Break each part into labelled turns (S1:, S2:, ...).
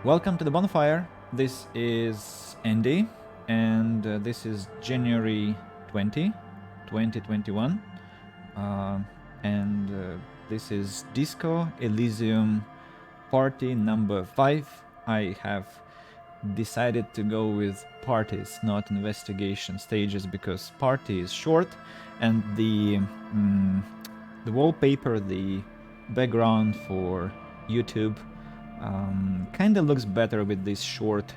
S1: Welcome to the bonfire. This is Andy, and this is January 20, 2021. And this is Disco Elysium party number 5. I have decided to go with parties, not investigation stages, because party is short, and the wallpaper, the background for YouTube kind of looks better with this short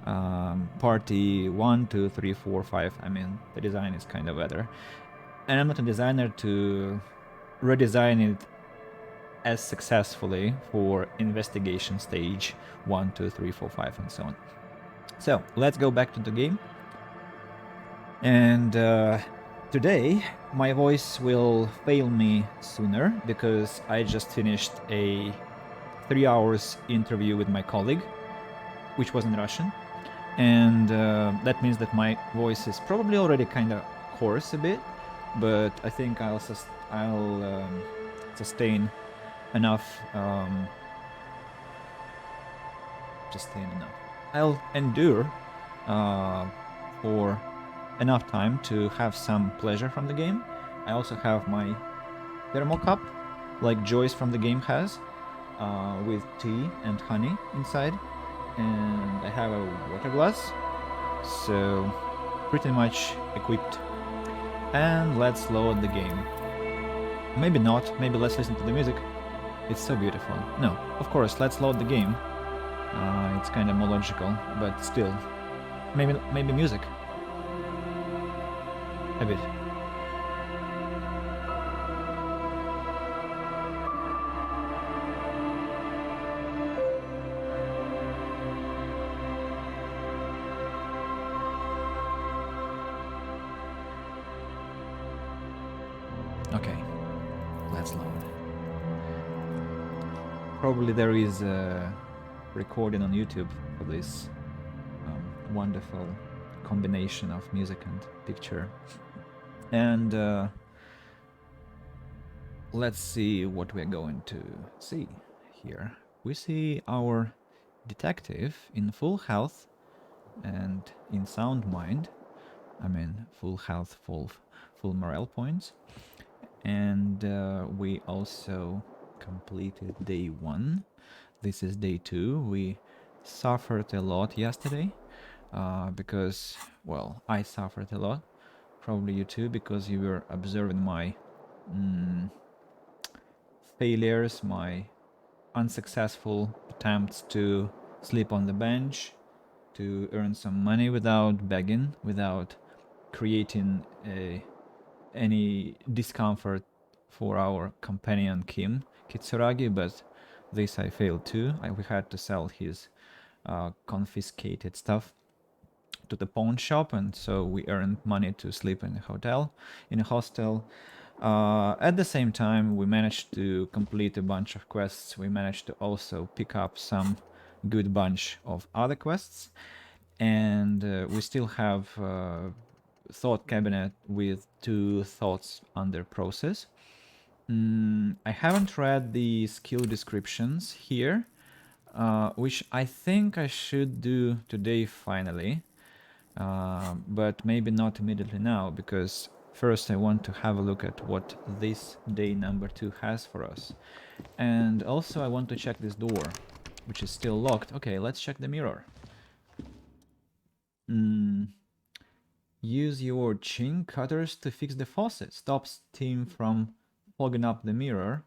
S1: party 1, 2, 3, 4, 5. I mean, the design is kind of better. And I'm not a designer to redesign it as successfully for investigation stage 1, 2, 3, 4, 5, and so on. So let's go back to the game. And today my voice will fail me sooner because I just finished a 3 hours interview with my colleague, which was in Russian, and that means that my voice is probably already kind of hoarse a bit, but I think I'll sustain enough. I'll endure for enough time to have some pleasure from the game. I also have my thermal cup, like Joyce from the game has, with tea and honey inside, and I have a water glass, so pretty much equipped. And let's load the game. Maybe not, maybe let's listen to the music. It's so beautiful. No, of course, let's load the game. It's kind of more logical, but still, maybe music. A bit. Okay, let's load. Probably there is a recording on YouTube for this wonderful combination of music and picture. And let's see what we're going to see here. We see our detective in full health and in sound mind. I mean, full health, full morale points. And we also completed day 1. This is day 2. We suffered a lot yesterday because, well, I suffered a lot. Probably you too, because you were observing my failures, my unsuccessful attempts to sleep on the bench, to earn some money without begging, without creating any discomfort for our companion Kim Kitsuragi, but this I failed too. We had to sell his confiscated stuff to the pawn shop, and so we earned money to sleep in a hostel. At the same time, we managed to complete a bunch of quests. We managed to also pick up some good bunch of other quests, and we still have thought cabinet with 2 thoughts under process. I haven't read the skill descriptions here, which I think I should do today finally, but maybe not immediately now, because first I want to have a look at what this day number 2 has for us. And also I want to check this door, which is still locked. Okay, let's check the mirror. Use your chin cutters to fix the faucet. Stop steam from fogging up the mirror.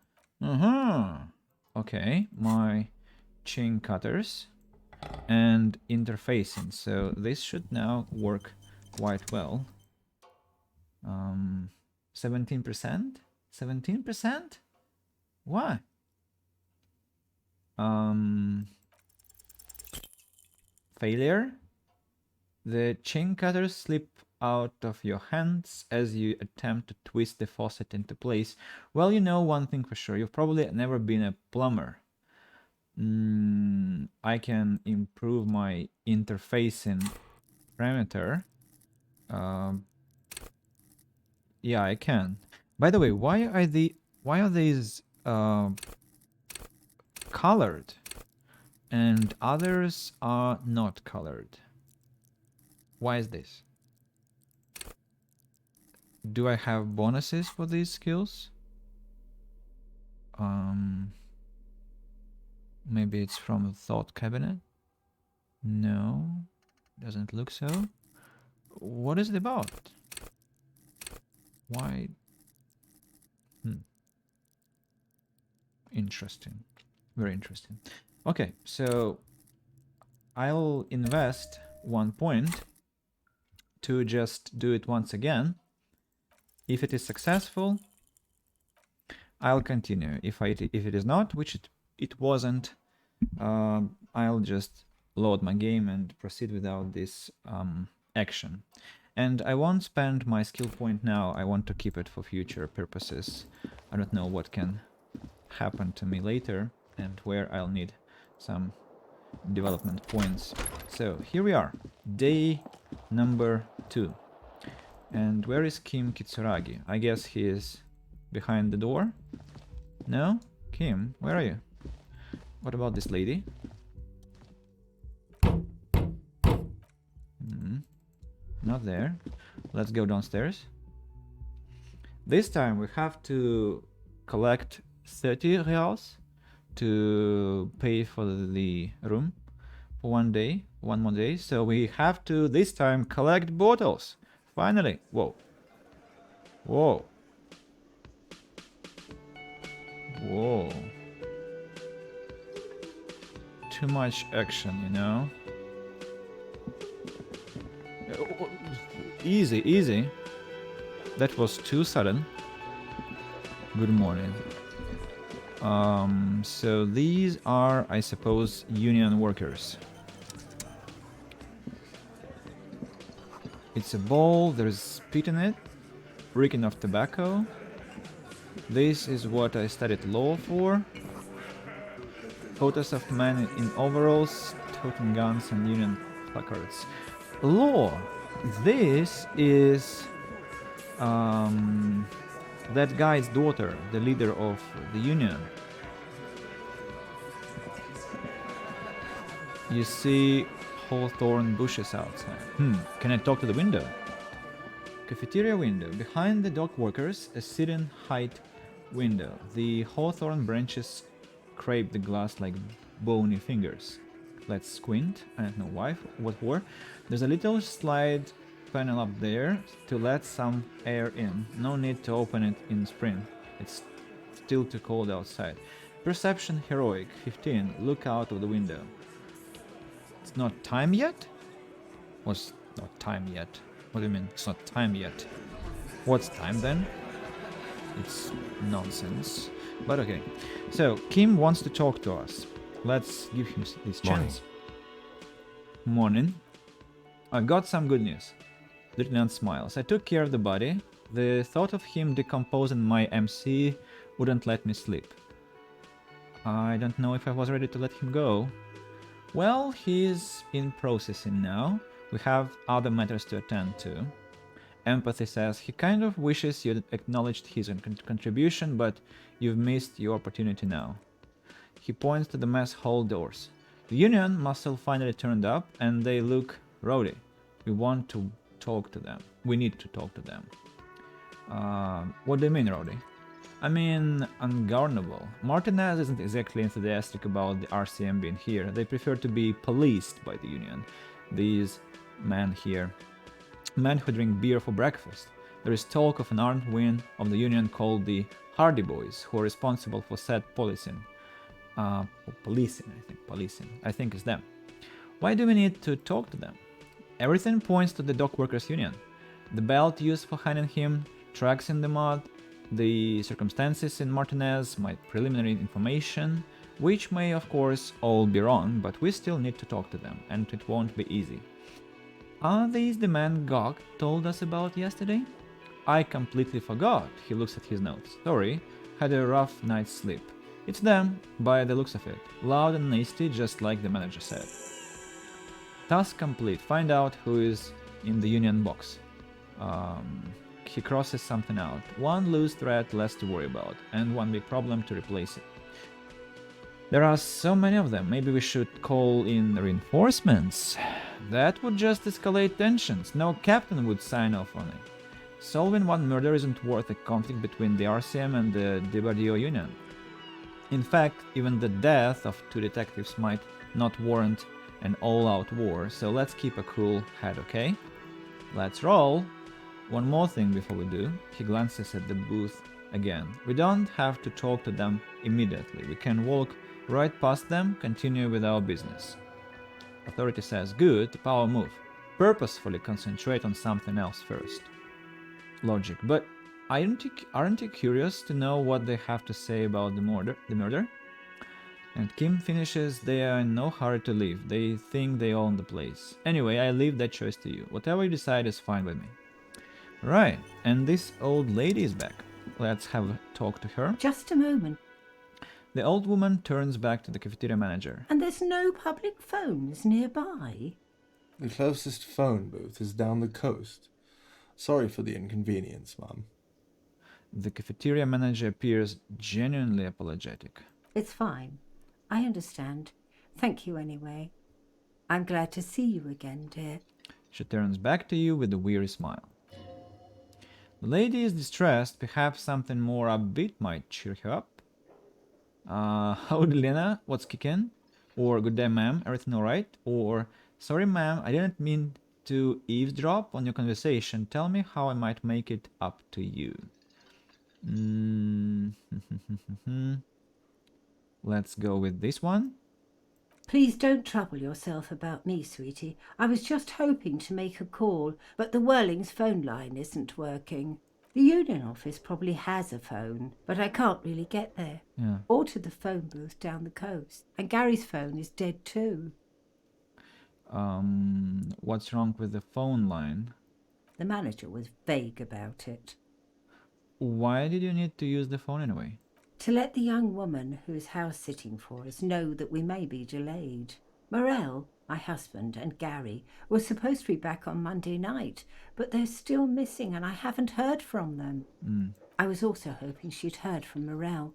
S1: Okay, my chin cutters and interfacing. So this should now work quite well. 17%? 17%? Why? Failure? The chain cutters slip out of your hands as you attempt to twist the faucet into place. Well, you know one thing for sure. You've probably never been a plumber. I can improve my interfacing parameter. Yeah, I can. By the way, why are these colored? and others are not colored. Why is this? Do I have bonuses for these skills? Maybe it's from a thought cabinet? No, doesn't look so. What is it about? Why? Interesting. Very interesting. Okay, so I'll invest 1 point to just do it once again. If it is successful, I'll continue. If it is not, which it wasn't, I'll just load my game and proceed without this action. And I won't spend my skill point now. I want to keep it for future purposes. I don't know what can happen to me later and where I'll need some development points. So here we are, day number 2. And where is Kim Kitsuragi? I guess he is behind the door. No? Kim, where are you? What about this lady? Not there. Let's go downstairs. This time we have to collect 30 reals to pay for the room for one more day. So we have to this time collect bottles. Finally. Whoa. Whoa. Whoa. Too much action, you know? Easy, easy. That was too sudden. Good morning. So these are, I suppose, union workers. It's a bowl, there's spit in it, reeking of tobacco. This is what I studied law for. Photos of men in overalls, toting guns and union placards. Law. This is that guy's daughter, the leader of the union. You see hawthorn bushes outside. Can I talk to the window? Cafeteria window. Behind the dock workers, a sitting height window. The hawthorn branches scrape the glass like bony fingers. Let's squint. I don't know why, what for. There's a little slide panel up there to let some air in. No need to open it in spring. It's still too cold outside. Perception heroic. 15. Look out of the window. It's not time yet? What's not time yet? What do you mean? It's not time yet. What's time then? It's nonsense. But okay. So, Kim wants to talk to us. Let's give him this chance. Morning. I got some good news. Lieutenant smiles. I took care of the body. The thought of him decomposing my MC wouldn't let me sleep. I don't know if I was ready to let him go. Well, he's in processing now. We have other matters to attend to. Empathy says he kind of wishes you'd acknowledged his contribution, but you've missed your opportunity now. He points to the mess hall doors. The union muscle finally turned up, and they look rowdy. We want to talk to them. We need to talk to them. What do you mean, rowdy? I mean, ungovernable. Martinez isn't exactly enthusiastic about the RCM being here. They prefer to be policed by the union. These men here. Men who drink beer for breakfast. There is talk of an armed wing of the union called the Hardy Boys, who are responsible for said policing. Policing. I think it's them. Why do we need to talk to them? Everything points to the dock workers union. The belt used for hanging him, tracks in the mud, the circumstances in Martinez, my preliminary information, which may of course all be wrong, but we still need to talk to them, and it won't be easy. Are these the men Gog told us about yesterday? I completely forgot. He looks at his notes. Sorry, had a rough night's sleep. It's them, by the looks of it. Loud and nasty, just like the manager said. Task complete. Find out who is in the union box. He crosses something out. One loose thread less to worry about, and one big problem to replace it. There are so many of them. Maybe we should call in reinforcements. That would just escalate tensions. No captain would sign off on it. Solving one murder isn't worth a conflict between the RCM and the Debardio Union. In fact, even the death of 2 detectives might not warrant an all-out war, so let's keep a cool head, okay? Let's roll! One more thing before we do. He glances at the booth again. We don't have to talk to them immediately. We can walk right past them, continue with our business. Authority says, good, power move. Purposefully concentrate on something else first. Logic, but aren't you curious to know what they have to say about the murder? And Kim finishes, they are in no hurry to leave. They think they own the place. Anyway, I leave that choice to you. Whatever you decide is fine with me. Right, and this old lady is back. Let's have a talk to her.
S2: Just a moment.
S1: The old woman turns back to the cafeteria manager.
S2: And there's no public phones nearby?
S3: The closest phone booth is down the coast. Sorry for the inconvenience, Mum.
S1: The cafeteria manager appears genuinely apologetic.
S2: It's fine. I understand. Thank you anyway. I'm glad to see you again, dear.
S1: She turns back to you with a weary smile. The lady is distressed. Perhaps something more upbeat might cheer her up. Howdy, Lena. What's kicking? Or good day, ma'am. Everything alright? Or sorry, ma'am. I didn't mean to eavesdrop on your conversation. Tell me how I might make it up to you. Let's go with this one.
S2: Please don't trouble yourself about me, sweetie. I was just hoping to make a call, but the Whirling's phone line isn't working. The union office probably has a phone, but I can't really get there.
S1: Yeah.
S2: Or to the phone booth down the coast. And Gary's phone is dead too.
S1: What's wrong with the phone line?
S2: The manager was vague about it.
S1: Why did you need to use the phone anyway?
S2: To let the young woman who's house-sitting for us know that we may be delayed. Morel, my husband, and Gary were supposed to be back on Monday night, but they're still missing and I haven't heard from them. I was also hoping she'd heard from Morel.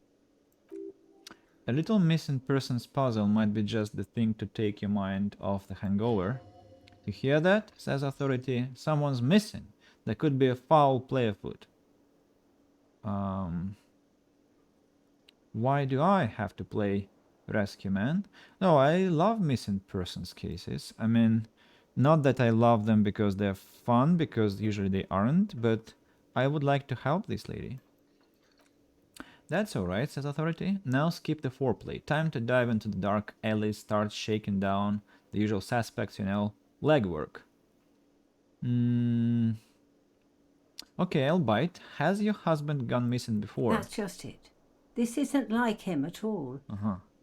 S1: A little missing persons puzzle might be just the thing to take your mind off the hangover. You hear that? Says Authority. Someone's missing. There could be a foul play afoot. Why do I have to play rescue man? No, I love missing persons cases. I mean, not that I love them because they're fun, because usually they aren't, but I would like to help this lady. That's alright, says Authority. Now skip the foreplay. Time to dive into the dark alley, start shaking down the usual suspects, you know, legwork. Okay, I'll bite. Has your husband gone missing before?
S2: That's just it. This isn't like him at all.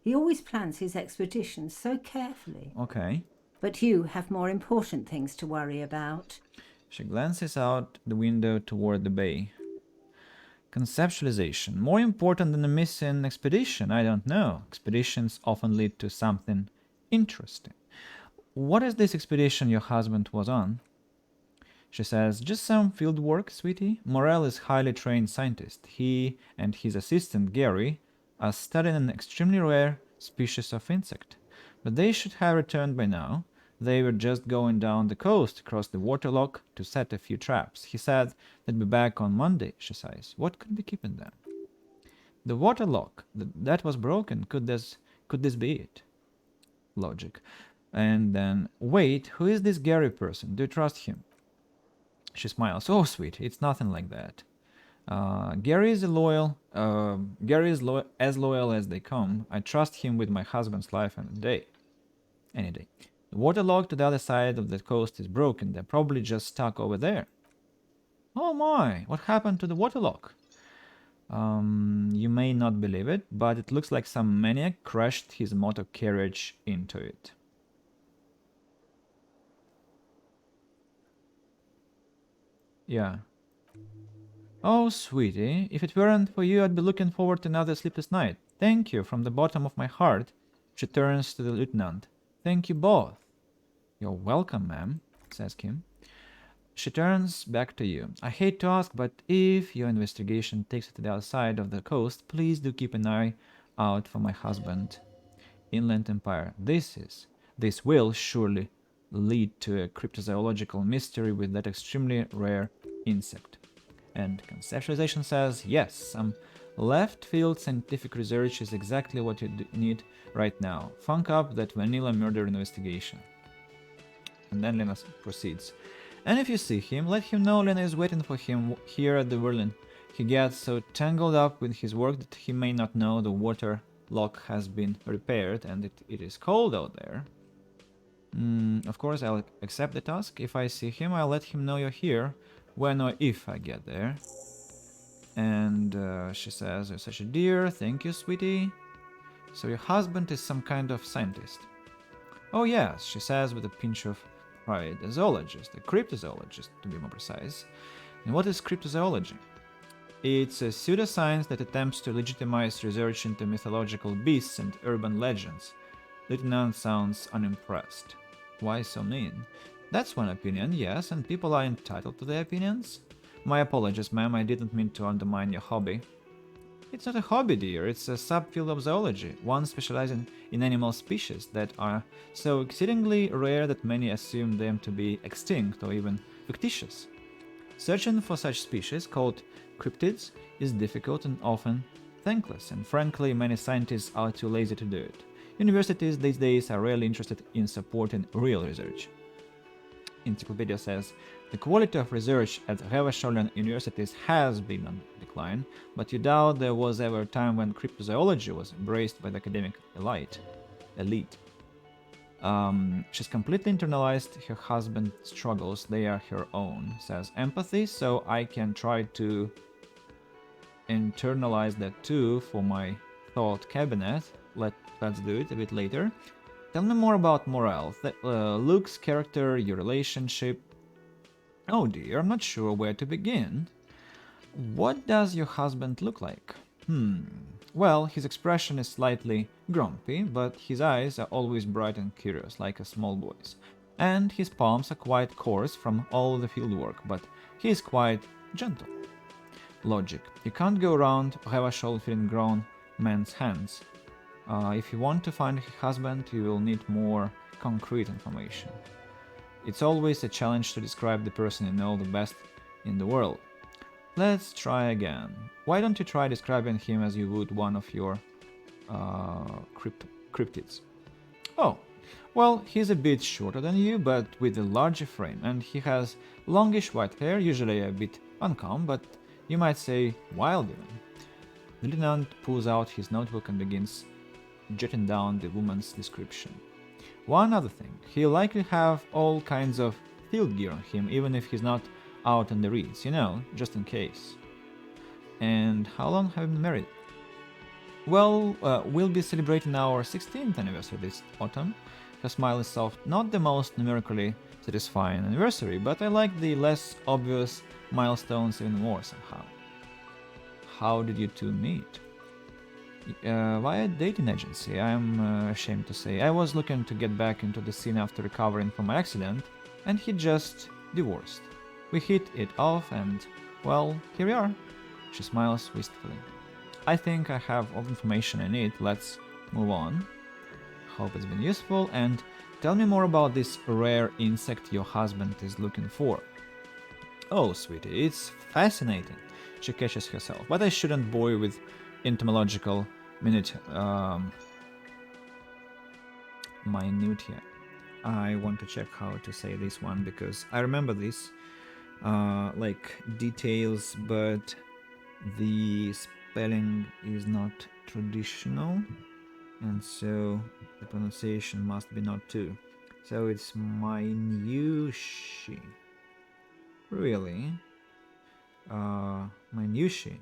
S2: He always plans his expeditions so carefully.
S1: Okay.
S2: But you have more important things to worry about.
S1: She glances out the window toward the bay. Conceptualization. More important than a missing expedition? I don't know. Expeditions often lead to something interesting. What is this expedition your husband was on? She says, just some field work, sweetie. Morel is a highly trained scientist. He and his assistant, Gary, are studying an extremely rare species of insect. But they should have returned by now. They were just going down the coast across the waterlock to set a few traps. He said they'd be back on Monday, she says. What could be keeping them? The waterlock, that was broken. Could this be it? Logic. And then, wait, who is this Gary person? Do you trust him? She smiles. Oh, sweet, it's nothing like that. Gary is as loyal as they come. I trust him with my husband's life any day. The waterlock to the other side of the coast is broken. They're probably just stuck over there. Oh my, what happened to the waterlock? You may not believe it, but it looks like some maniac crashed his motor carriage into it. Yeah. Oh, sweetie, if it weren't for you, I'd be looking forward to another sleepless night. Thank you from the bottom of my heart. She turns to the lieutenant. Thank you both. You're welcome, ma'am, says Kim. She turns back to you. I hate to ask, but if your investigation takes you to the other side of the coast, please do keep an eye out for my husband. Inland Empire. This will surely lead to a cryptozoological mystery with that extremely rare insect. And conceptualization says, yes, some left field scientific research is exactly what you need right now. Funk up that vanilla murder investigation. And then Lena proceeds. And if you see him, let him know Lena is waiting for him here at the Berlin. He gets so tangled up with his work that he may not know the water lock has been repaired and it is cold out there. Of course, I'll accept the task. If I see him, I'll let him know you're here, when or if I get there. And she says, you're such a dear, thank you, sweetie. So your husband is some kind of scientist. Oh yes, she says with a pinch of pride, a zoologist, a cryptozoologist to be more precise. And what is cryptozoology? It's a pseudoscience that attempts to legitimize research into mythological beasts and urban legends. Lieutenant sounds unimpressed. Why so mean? That's one opinion, yes, and people are entitled to their opinions. My apologies, ma'am, I didn't mean to undermine your hobby. It's not a hobby, dear, it's a subfield of zoology, one specializing in animal species that are so exceedingly rare that many assume them to be extinct or even fictitious. Searching for such species, called cryptids, is difficult and often thankless, and frankly, many scientists are too lazy to do it. Universities these days are rarely interested in supporting real research. Encyclopedia says, the quality of research at Revacholian universities has been on decline, but you doubt there was ever a time when cryptozoology was embraced by the academic elite. She's completely internalized her husband's struggles, they are her own, says empathy, so I can try to internalize that too for my thought cabinet. Let's do it a bit later. Tell me more about morale, looks, character, your relationship. Oh dear, I'm not sure where to begin. What does your husband look like? Well, his expression is slightly grumpy, but his eyes are always bright and curious, like a small boy's. And his palms are quite coarse from all the fieldwork, but he is quite gentle. Logic. You can't go around Revachol feeling grown men's hands. If you want to find a husband, you will need more concrete information. It's always a challenge to describe the person you know the best in the world. Let's try again. Why don't you try describing him as you would one of your cryptids? Oh, well, he's a bit shorter than you, but with a larger frame, and he has longish white hair, usually a bit uncomb, but you might say wild even. The lieutenant pulls out his notebook and begins jotting down the woman's description. One other thing, he'll likely have all kinds of field gear on him, even if he's not out on the reeds, you know, just in case. And how long have you been married? Well, we'll be celebrating our 16th anniversary this autumn. Her smile is soft, not the most numerically satisfying anniversary, but I like the less obvious milestones even more somehow. How did you two meet? Via a dating agency, I'm ashamed to say. I was looking to get back into the scene after recovering from my accident, and he just divorced. We hit it off and, well, here we are. She smiles wistfully. I think I have all the information I need. Let's move on. Hope it's been useful, and tell me more about this rare insect your husband is looking for. Oh, sweetie, it's fascinating. She catches herself, but I shouldn't bore you with entomological minutiae. I want to check how to say this one because I remember this, like details, but the spelling is not traditional, and so the pronunciation must be not too. So it's minutiae. Really? Minutiae.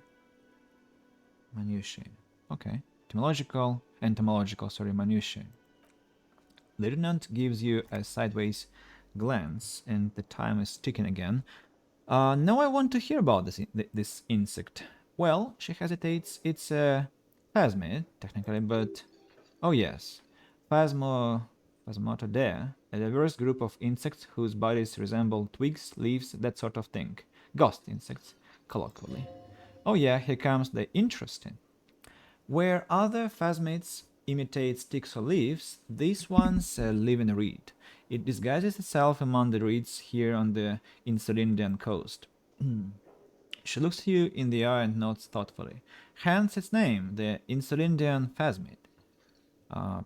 S1: Okay. Entomological, minutiae. Lieutenant gives you a sideways glance, and the time is ticking again. Now I want to hear about this insect. Well, she hesitates. It's a phasmid, technically, but... Oh yes. Phasmatodea, a diverse group of insects whose bodies resemble twigs, leaves, that sort of thing. Ghost insects, colloquially. Oh yeah, here comes the interesting. Were other phasmids imitate sticks or leaves, these ones live in a reed. It disguises itself among the reeds here on the Insulindian coast. She looks you in the eye and nods thoughtfully. Hence its name, the Insulindian phasmid.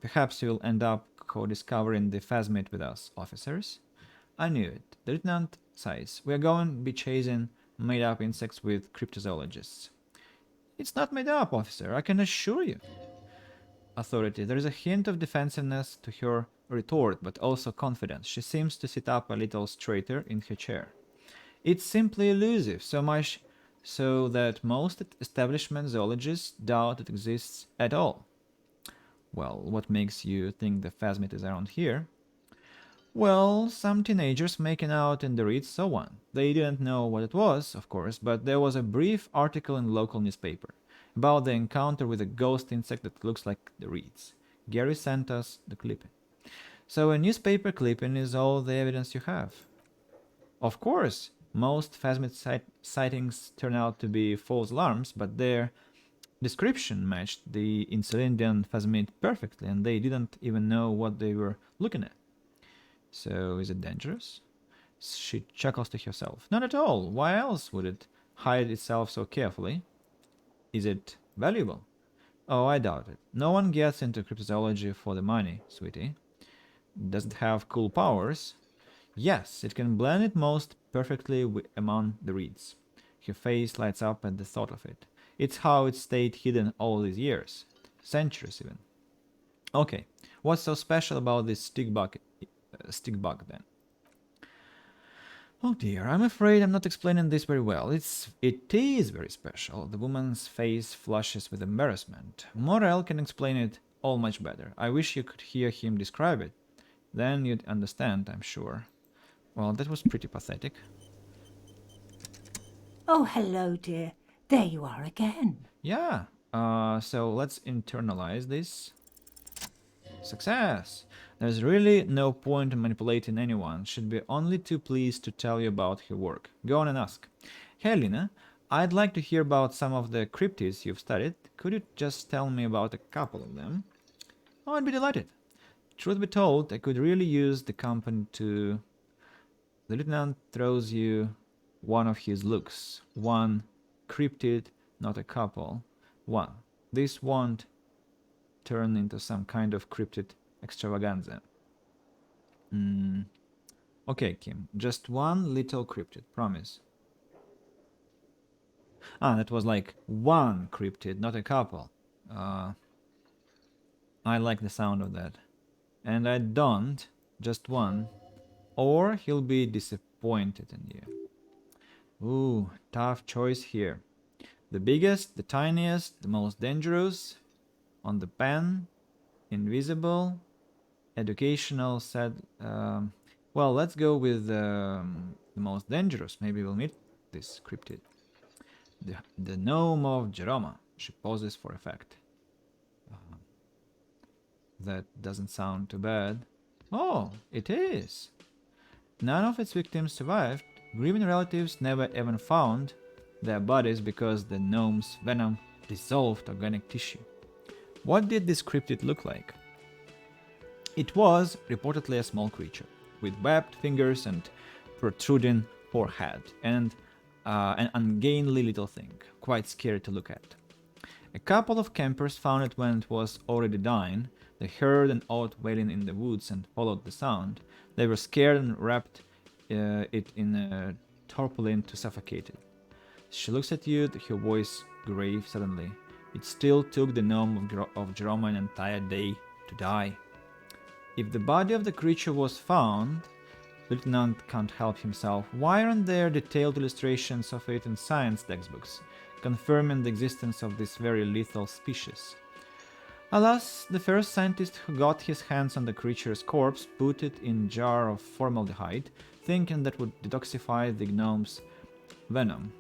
S1: Perhaps you'll end up co-discovering the phasmid with us, officers. I knew it. The lieutenant sighs. We are going to be chasing made-up insects with cryptozoologists. It's not made up, officer, I can assure you. Authority. There is a hint of defensiveness to her retort, but also confidence. She seems to sit up a little straighter in her chair. It's simply elusive, so much so that most establishment zoologists doubt it exists at all. Well, what makes you think the phasmid is around here? Well, some teenagers making out in the reeds, so on. They didn't know what it was, of course, but there was a brief article in the local newspaper about the encounter with a ghost insect that looks like the reeds. Gary sent us the clipping. So a newspaper clipping is all the evidence you have. Of course, most phasmid sightings turn out to be false alarms, but their description matched the Insulindian phasmid perfectly, and they didn't even know what they were looking at. So is it dangerous? She chuckles to herself. Not at all. Why else would it hide itself so carefully? Is it valuable? Oh, I doubt it. No one gets into cryptozoology for the money, sweetie. Does it have cool powers? Yes, it can blend it most perfectly among the reeds. Her face lights up at the thought of it. It's how it stayed hidden all these years. Centuries even. Okay, what's so special about this stick bug then? Oh dear, I'm afraid I'm not explaining this very well. It is very special. The woman's face flushes with embarrassment. Morel can explain it all much better. I wish you could hear him describe it. Then you'd understand, I'm sure. Well, that was pretty pathetic.
S2: Oh, hello, dear. There you are again.
S1: Yeah, so let's internalize this. Success! There's really no point in manipulating anyone. She'd be only too pleased to tell you about her work. Go on and ask. Hey, Lina, I'd like to hear about some of the cryptids you've studied. Could you just tell me about a couple of them? Oh, I'd be delighted. Truth be told, I could really use the company to... The lieutenant throws you one of his looks. One cryptid, not a couple. One. This won't turn into some kind of cryptid extravaganza. Okay, Kim. Just one little cryptid, promise. That was like one cryptid, not a couple. I like the sound of that. And I don't, just one. Or he'll be disappointed in you. Ooh, tough choice here. The biggest, the tiniest, the most dangerous, on the pen, invisible, educational, said... well, let's go with the most dangerous. Maybe we'll meet this cryptid. The gnome of Jeroma. She pauses for effect. That doesn't sound too bad. Oh, it is. None of its victims survived. Grieving relatives never even found their bodies because the gnome's venom dissolved organic tissue. What did this cryptid look like? It was reportedly a small creature, with webbed fingers and protruding forehead, and an ungainly little thing, quite scary to look at. A couple of campers found it when it was already dying. They heard an odd wailing in the woods and followed the sound. They were scared and wrapped it in a tarpaulin to suffocate it. She looks at you, her voice grave suddenly. It still took the gnome of Jeroma an entire day to die. If the body of the creature was found, the lieutenant can't help himself. Why aren't there detailed illustrations of it in science textbooks, confirming the existence of this very lethal species? Alas, the first scientist who got his hands on the creature's corpse put it in a jar of formaldehyde, thinking that would detoxify the gnome's venom.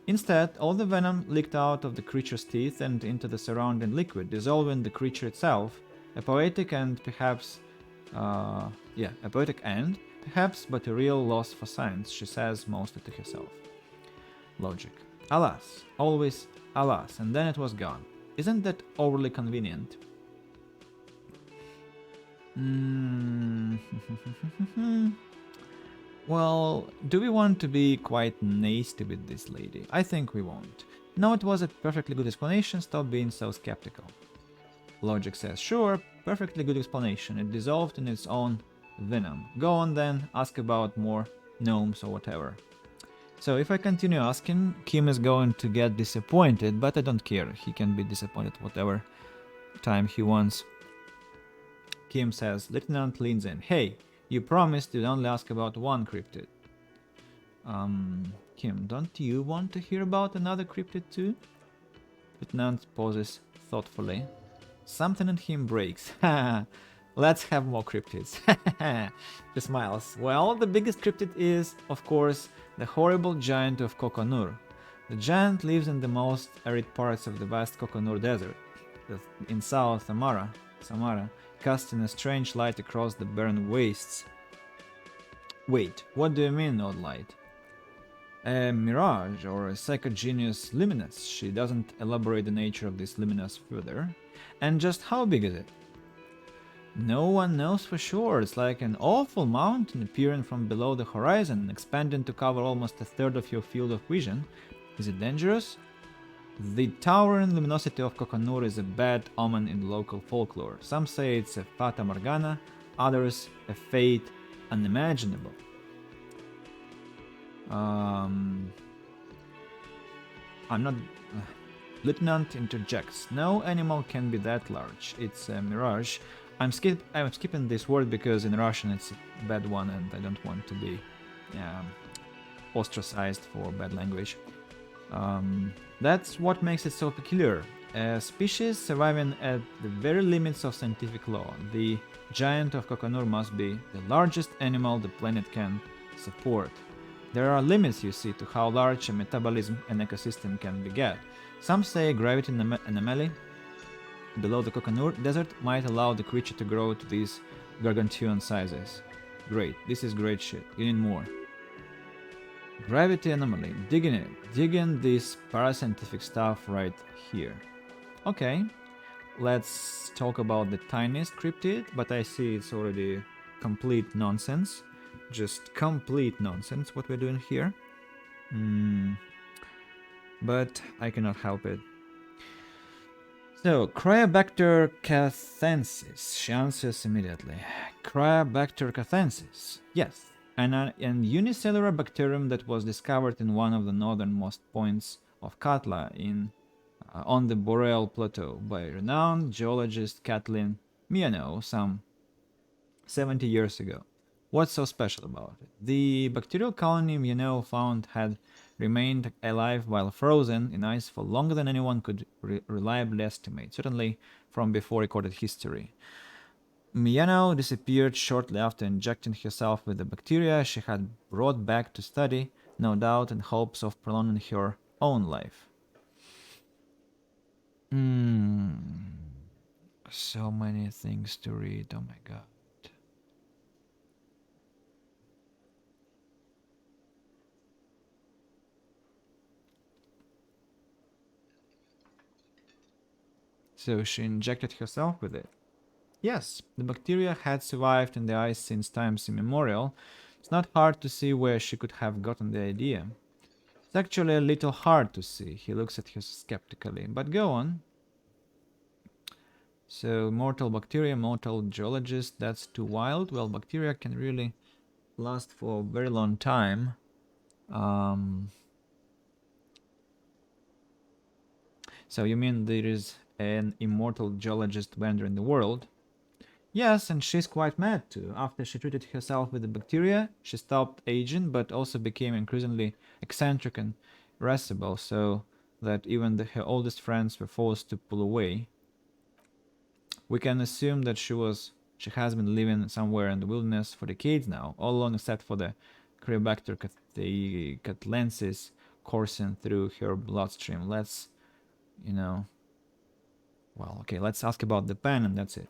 S1: Instead, all the venom leaked out of the creature's teeth and into the surrounding liquid, dissolving the creature itself. A poetic end, but a real loss for science, she says mostly to herself. Logic. Alas, always alas, and then it was gone. Isn't that overly convenient? Mm. Well, do we want to be quite nasty with this lady? I think we won't. No, it was a perfectly good explanation, stop being so skeptical. Logic says, sure, perfectly good explanation, it dissolved in its own venom. Go on then, ask about more gnomes or whatever. So if I continue asking, Kim is going to get disappointed, but I don't care, he can be disappointed whatever time he wants. Kim says, Lieutenant leans in, hey, you promised you'd only ask about one cryptid. Kim, don't you want to hear about another cryptid too? Lieutenant pauses thoughtfully. Something in him breaks. Let's have more cryptids. He smiles. Well, the biggest cryptid is, of course, the horrible giant of Kokonur. The giant lives in the most arid parts of the vast Kokonur desert, in South Samara, casting a strange light across the barren wastes. Wait, what do you mean, odd light? A mirage or a psychogenius luminous. She doesn't elaborate the nature of this luminous further. And just how big is it? No one knows for sure. It's like an awful mountain appearing from below the horizon and expanding to cover almost a third of your field of vision. Is it dangerous? The towering luminosity of Kokonur is a bad omen in local folklore. Some say it's a fata morgana, others a fate unimaginable. I'm not. Lieutenant interjects. No animal can be that large. It's a mirage. I'm skipping this word because in Russian it's a bad one, and I don't want to be ostracized for bad language. That's what makes it so peculiar. A species surviving at the very limits of scientific law. The giant of Kokonur must be the largest animal the planet can support. There are limits, you see, to how large a metabolism an ecosystem can beget. Some say gravity anomaly below the Kokonur desert might allow the creature to grow to these gargantuan sizes. Great, this is great shit. You need more. Gravity anomaly, digging it. Digging this parascientific stuff right here. Okay, let's talk about the tiniest cryptid, but I see it's already complete nonsense. Just complete nonsense what we're doing here. But I cannot help it. So, Cryobacter cathensis. She answers immediately. Cryobacter cathensis. Yes, an unicellular bacterium that was discovered in one of the northernmost points of Katla on the Boreal Plateau by renowned geologist Kathleen Miano some 70 years ago. What's so special about it? The bacterial colony Miano found had remained alive while frozen in ice for longer than anyone could reliably estimate, certainly from before recorded history. Miano disappeared shortly after injecting herself with the bacteria she had brought back to study, no doubt in hopes of prolonging her own life. So many things to read, oh my god. So she injected herself with it. Yes, the bacteria had survived in the ice since times immemorial. It's not hard to see where she could have gotten the idea. It's actually a little hard to see. He looks at her skeptically. But go on. So, mortal bacteria, mortal geologist, that's too wild. Well, bacteria can really last for a very long time. So you mean there is an immortal geologist wandering the world? Yes, and she's quite mad too. After she treated herself with the bacteria, she stopped aging, but also became increasingly eccentric and irascible, so that even her oldest friends were forced to pull away. We can assume that she has been living somewhere in the wilderness for decades now, all alone except for the Cryobacter catlensis coursing through her bloodstream. Let's ask about the pen and that's it.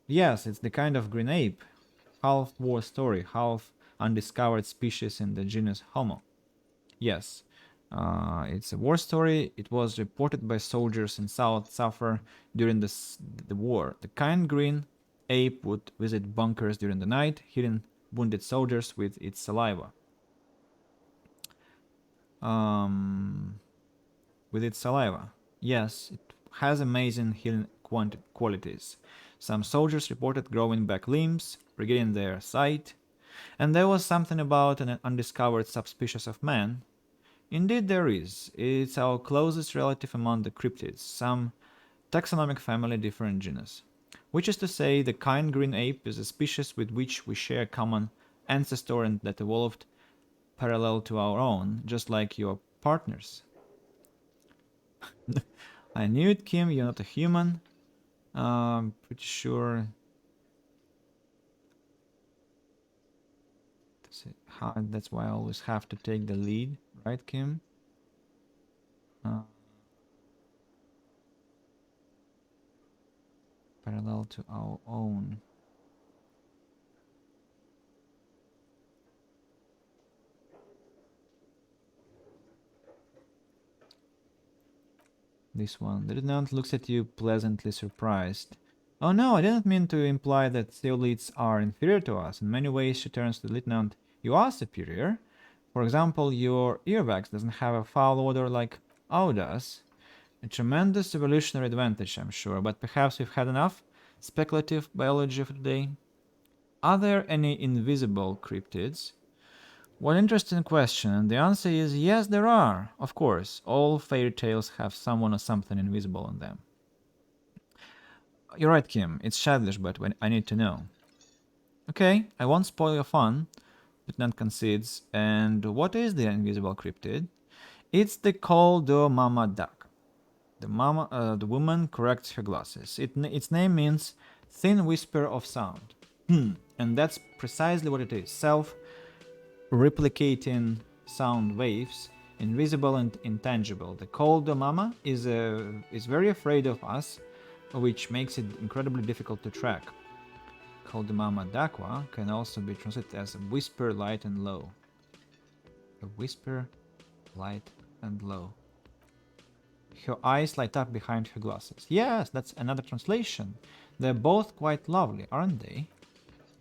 S1: Yes, it's the kind of green ape, half war story, half undiscovered species in the genus Homo. Yes, it's a war story. It was reported by soldiers in South Suffer during the war. The kind green ape would visit bunkers during the night, hitting wounded soldiers with its saliva. With its saliva. Yes, it has amazing healing qualities. Some soldiers reported growing back limbs, regaining their sight, and there was something about an undiscovered subspecies of man. Indeed, there is. It's our closest relative among the cryptids, some taxonomic family different genus. Which is to say, the kind green ape is a species with which we share a common ancestor and that evolved parallel to our own, just like your partners. I knew it, Kim. You're not a human. Pretty sure. That's why I always have to take the lead, right, Kim? Parallel to our own. This one. The lieutenant looks at you pleasantly surprised. Oh no, I didn't mean to imply that zeolites are inferior to us. In many ways, she turns to the lieutenant. You are superior. For example, your earwax doesn't have a foul odor like ours does. A tremendous evolutionary advantage, I'm sure, but perhaps we've had enough speculative biology for today. Are there any invisible cryptids? What an interesting question, and the answer is yes, there are. Of course, all fairy tales have someone or something invisible in them. You're right, Kim. It's childish, but I need to know. Okay, I won't spoil your fun, Lieutenant concedes. And what is the invisible cryptid? It's the Koldo Mama duck. The woman corrects her glasses. Its name means thin whisper of sound. And that's precisely what it is. Self-replicating sound waves, invisible and intangible. The Koldo Mama is very afraid of us, which makes it incredibly difficult to track. Koldo Mama Dakwa can also be translated as a whisper, light and low. A whisper, light and low. Her eyes light up behind her glasses. Yes, that's another translation. They're both quite lovely, aren't they?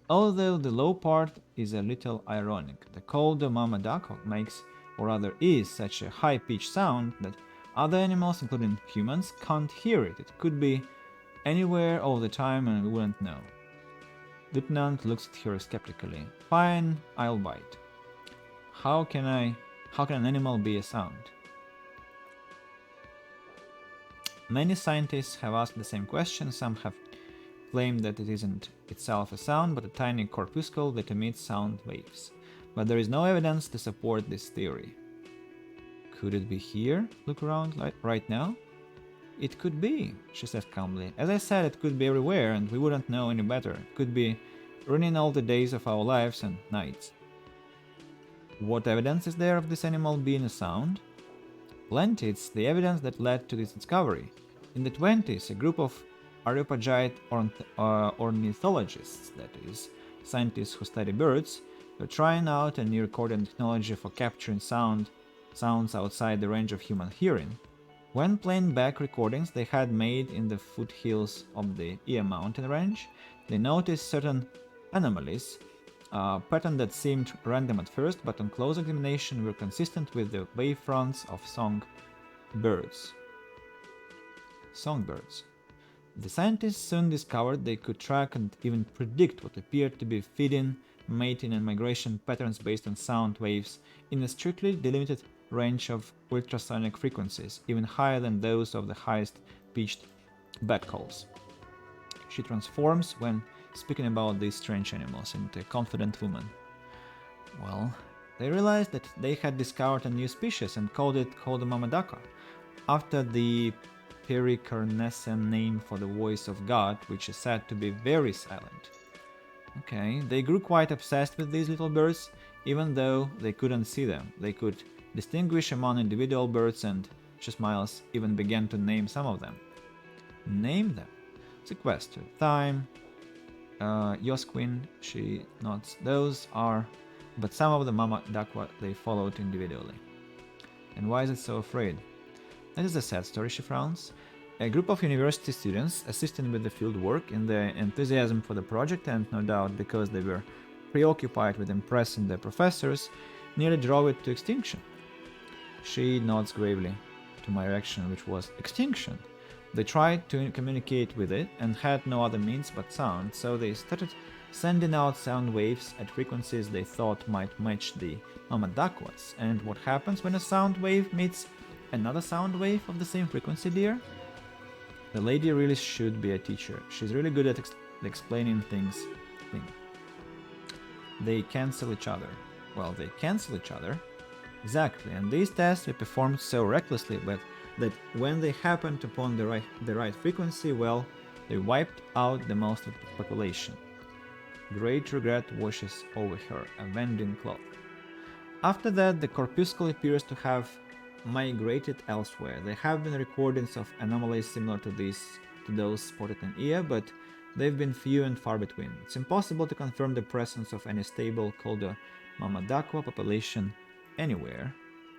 S1: Although the low part is a little ironic. The Koldo Mama duck makes, or rather is, such a high-pitched sound that other animals, including humans, can't hear it. It could be anywhere all the time and we wouldn't know. Lieutenant looks at her skeptically. Fine, I'll bite. How can an animal be a sound? Many scientists have asked the same question. Some have claimed that it isn't itself a sound, but a tiny corpuscle that emits sound waves. But there is no evidence to support this theory. Could it be here? Look around right now. It could be, she says calmly. As I said, it could be everywhere, and we wouldn't know any better. It could be ruining all the days of our lives and nights. What evidence is there of this animal being a sound? Plenty. It's the evidence that led to this discovery. In the 20s, a group of Areopagite ornithologists, that is, scientists who study birds, were trying out a new recording technology for capturing sounds outside the range of human hearing. When playing back recordings they had made in the foothills of the Ia mountain range, they noticed certain anomalies, a pattern that seemed random at first, but on close examination were consistent with the wavefronts of songbirds. The scientists soon discovered they could track and even predict what appeared to be feeding, mating, and migration patterns based on sound waves in a strictly delimited range of ultrasonic frequencies, even higher than those of the highest pitched bat calls. She transforms when speaking about these strange animals into a confident woman. Well, they realized that they had discovered a new species and called it Koldomamadaka, after the Pericarnassian name for the voice of God, which is said to be very silent. Okay, they grew quite obsessed with these little birds, even though they couldn't see them. They could distinguish among individual birds, and she smiles, even began to name some of them. Name them? Sequester, Thyme, Yosquin, she nods. Those are, but some of the Mama Dakwa they followed individually. And why is it so afraid? That is a sad story, she frowns. A group of university students assisting with the field work in their enthusiasm for the project, and no doubt because they were preoccupied with impressing their professors, nearly drove it to extinction. She nods gravely to my reaction, which was extinction. They tried to communicate with it and had no other means but sound, so they started sending out sound waves at frequencies they thought might match the Mamadakwas. And what happens when a sound wave meets another sound wave of the same frequency, dear? The lady really should be a teacher. She's really good at explaining things. They cancel each other. Well, they cancel each other. Exactly, and these tests were performed so recklessly that when they happened upon the right frequency, well, they wiped out the most of the population. Great regret washes over her, a vending cloth. After that, the corpuscle appears to have migrated elsewhere. There have been recordings of anomalies similar to those spotted in Ea, but they've been few and far between. It's impossible to confirm the presence of any stable called the Mamadakwa population anywhere.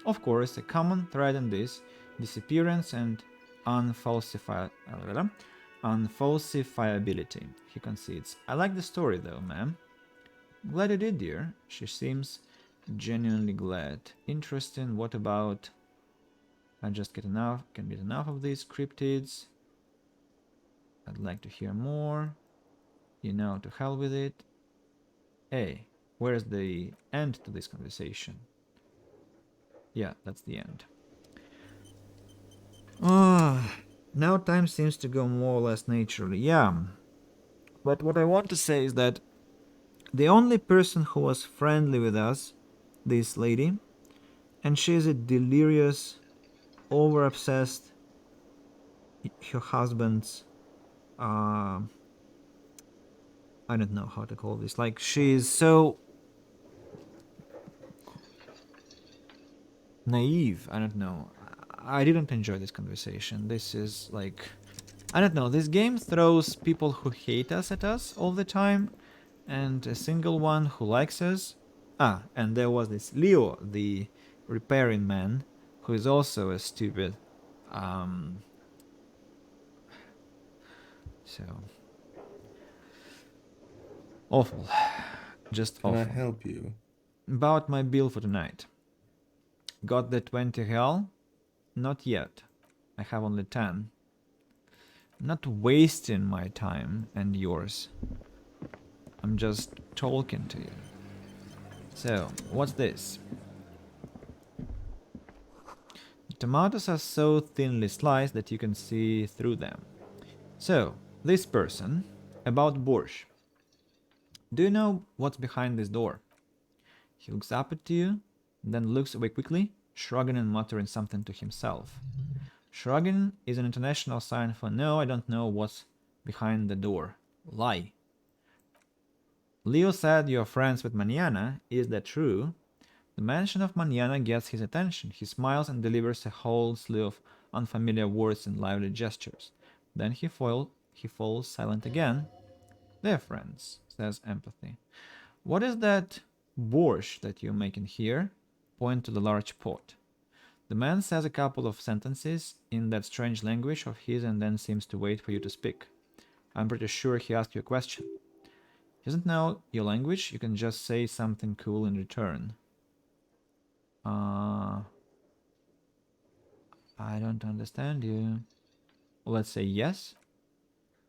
S1: Of course, a common thread in this disappearance and unfalsifiability, he concedes. I like the story though, ma'am. Glad you did, dear. She seems genuinely glad. Interesting. What about... I just can get enough of these cryptids. I'd like to hear more. You know, to hell with it. Hey, where's the end to this conversation? Yeah, that's the end. Now time seems to go more or less naturally. Yeah. But what I want to say is that the only person who was friendly with us, this lady, and she is a delirious, over-obsessed, her husband's, I don't know how to call this, like she is so naive, I don't know. I didn't enjoy this conversation. This is like, I don't know, this game throws people who hate us at us all the time, and a single one who likes us. And there was this Leo, the repairing man, who is also a stupid. So awful, just
S3: Can I
S1: awful.
S3: help you?
S1: About my bill for tonight. Got the 20 real? Not yet. I have only 10. Not wasting my time and yours. I'm just talking to you. So, what's this? The tomatoes are so thinly sliced that you can see through them. So, this person, about borscht. Do you know what's behind this door? He looks up at you, then looks away quickly, shrugging and muttering something to himself. Shrugging is an international sign for no, I don't know what's behind the door. Lie. Leo said you're friends with Manana. Is that true? The mention of Manana gets his attention. He smiles and delivers a whole slew of unfamiliar words and lively gestures. Then he falls silent again. They're friends, says Empathy. What is that borscht that you're making here? Point to the large pot. The man says a couple of sentences in that strange language of his and then seems to wait for you to speak. I'm pretty sure he asked you a question. He doesn't know your language, you can just say something cool in return. I don't understand you. Well, let's say yes.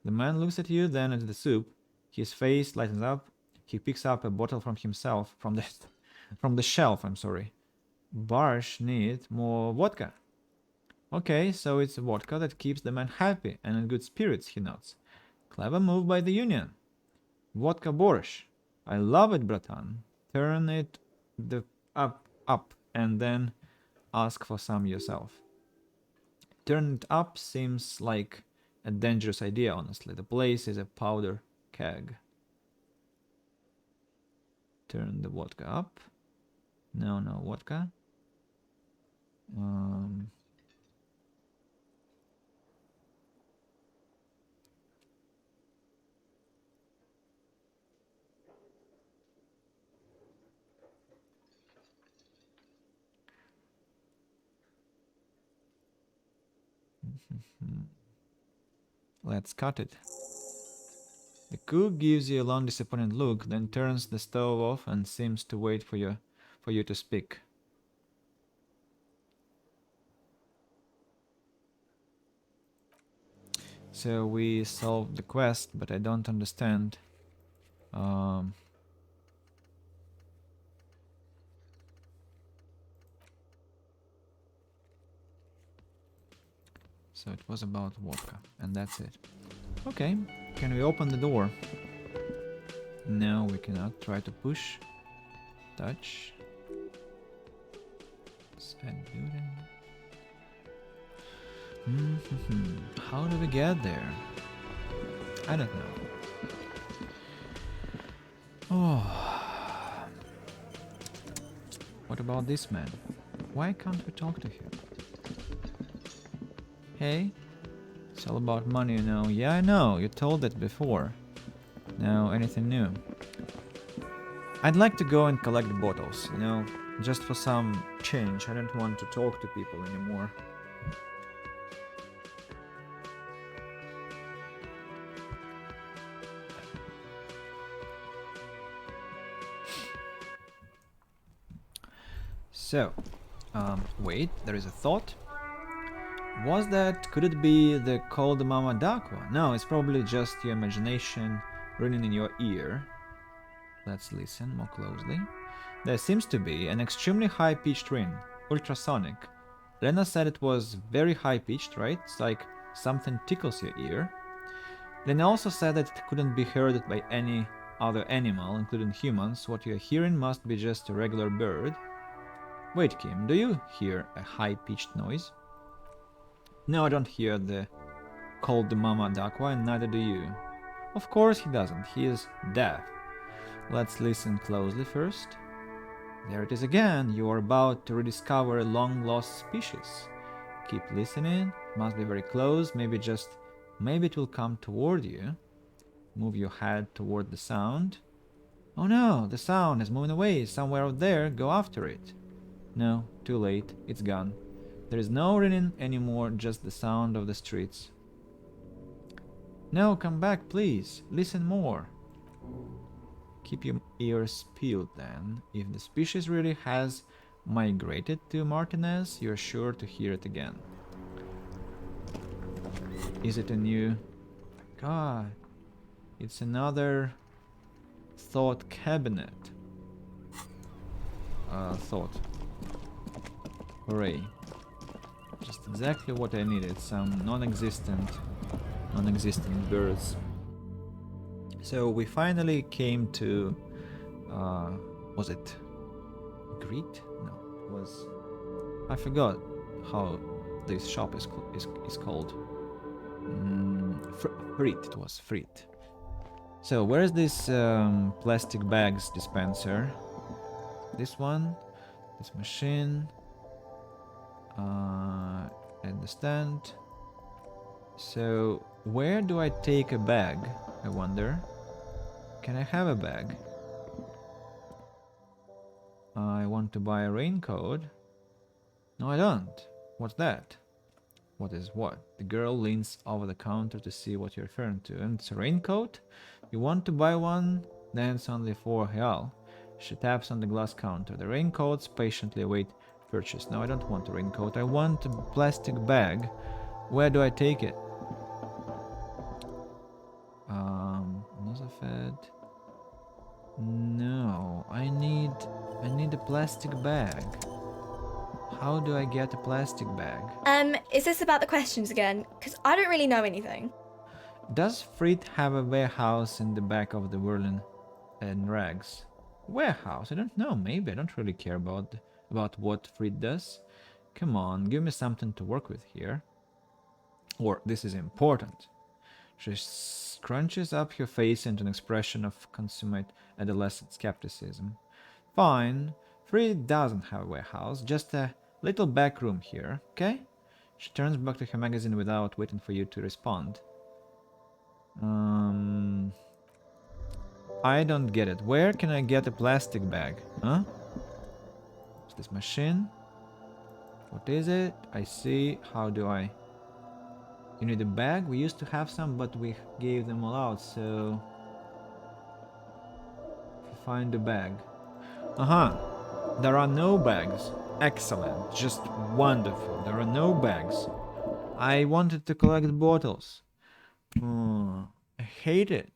S1: The man looks at you, then at the soup. His face lightens up. He picks up a bottle from the shelf. I'm sorry. Barsh need more vodka. Okay, so it's vodka that keeps the man happy and in good spirits, he nods. Clever move by the union. Vodka borscht. I love it, bratan. Turn it up, and then ask for some yourself. Turn it up seems like a dangerous idea, honestly. The place is a powder keg. Turn the vodka up. No vodka. Let's cut it. The cook gives you a long disappointed look, then turns the stove off and seems to wait for you to speak. So we solved the quest, but I don't understand. So it was about vodka, and that's it. Okay, can we open the door? No, we cannot. Try to push. Touch. Set building. How do we get there? I don't know. Oh. What about this man? Why can't we talk to him? Hey? It's all about money, you know. Yeah, I know. You told that before. Now, anything new? I'd like to go and collect bottles, you know, just for some change. I don't want to talk to people anymore. So, wait, there is a thought. Could it be the cold Mama Dakwa? No, it's probably just your imagination ringing in your ear. Let's listen more closely. There seems to be an extremely high-pitched ring, ultrasonic. Lena said it was very high-pitched, right? It's like something tickles your ear. Lena also said that it couldn't be heard by any other animal, including humans. What you're hearing must be just a regular bird. Wait, Kim, do you hear a high-pitched noise? No, I don't hear the cold Mama Dakwa, and neither do you. Of course he doesn't, he is deaf. Let's listen closely first. There it is again, you are about to rediscover a long-lost species. Keep listening, must be very close, maybe it will come toward you. Move your head toward the sound. Oh no, the sound is moving away, somewhere out there, go after it. No, too late, it's gone. There is no ringing anymore, just the sound of the streets. No, come back, please. Listen more. Keep your ears peeled then. If the species really has migrated to Martinez, you're sure to hear it again. Is it a new... God, it's another thought cabinet. Thought. Hooray. Just exactly what I needed, some non-existent birds. So we finally came to, was it Greet? No, it was, I forgot how this shop is called. Frit, it was Frit. So where is this plastic bags dispenser? This one, this machine. And the stand. So where do I take a bag? I wonder. Can I have a bag? I want to buy a raincoat. No, I don't. What's that? What is what? The girl leans over the counter to see what you're referring to. And it's a raincoat? You want to buy one? Then it's only $4. She taps on the glass counter. The raincoats patiently await purchase. No, I don't want a raincoat. I want a plastic bag. Where do I take it? Nosafed. No, I need a plastic bag. How do I get a plastic bag?
S4: Is this about the questions again? Because I don't really know anything.
S1: Does Frit have a warehouse in the back of the Whirling and Rags? Warehouse? I don't know. Maybe. I don't really care about what Frit does. Come on, give me something to work with here. Or this is important. She scrunches up her face into an expression of consummate adolescent skepticism. Fine, Frit doesn't have a warehouse, just a little back room here, okay? She turns back to her magazine without waiting for you to respond. I don't get it. Where can I get a plastic bag? Huh? Is this machine? What is it? I see. How do I... You need a bag? We used to have some, but we gave them all out, so... Find the bag. Uh-huh. There are no bags. Excellent. Just wonderful. There are no bags. I wanted to collect bottles. I hate it.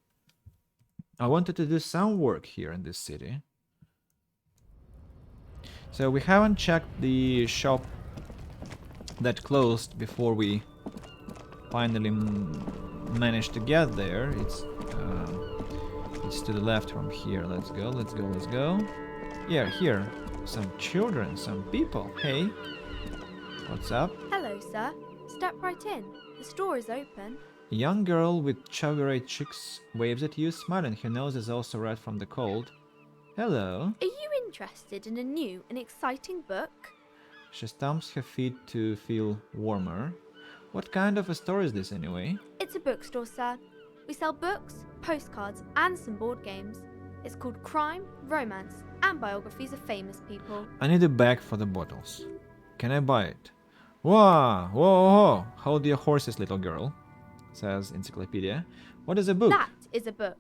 S1: I wanted to do some work here in this city. So we haven't checked the shop that closed before we finally managed to get there. It's to the left from here. Let's go, let's go, let's go. Yeah, here. Some children, some people. Hey. What's up?
S5: Hello, sir. Step right in. The store is open.
S1: A young girl with chubby red cheeks waves at you, smiling. Her nose is also red from the cold. Hello.
S5: Are you interested in a new and exciting book?
S1: She stamps her feet to feel warmer. What kind of a store is this anyway?
S5: It's a bookstore, sir. We sell books, postcards, and some board games. It's called Crime, Romance, and Biographies of Famous People.
S1: I need a bag for the bottles. Can I buy it? Whoa, whoa, whoa. Hold your horses, little girl, says Encyclopedia. What is a book?
S5: That is a book.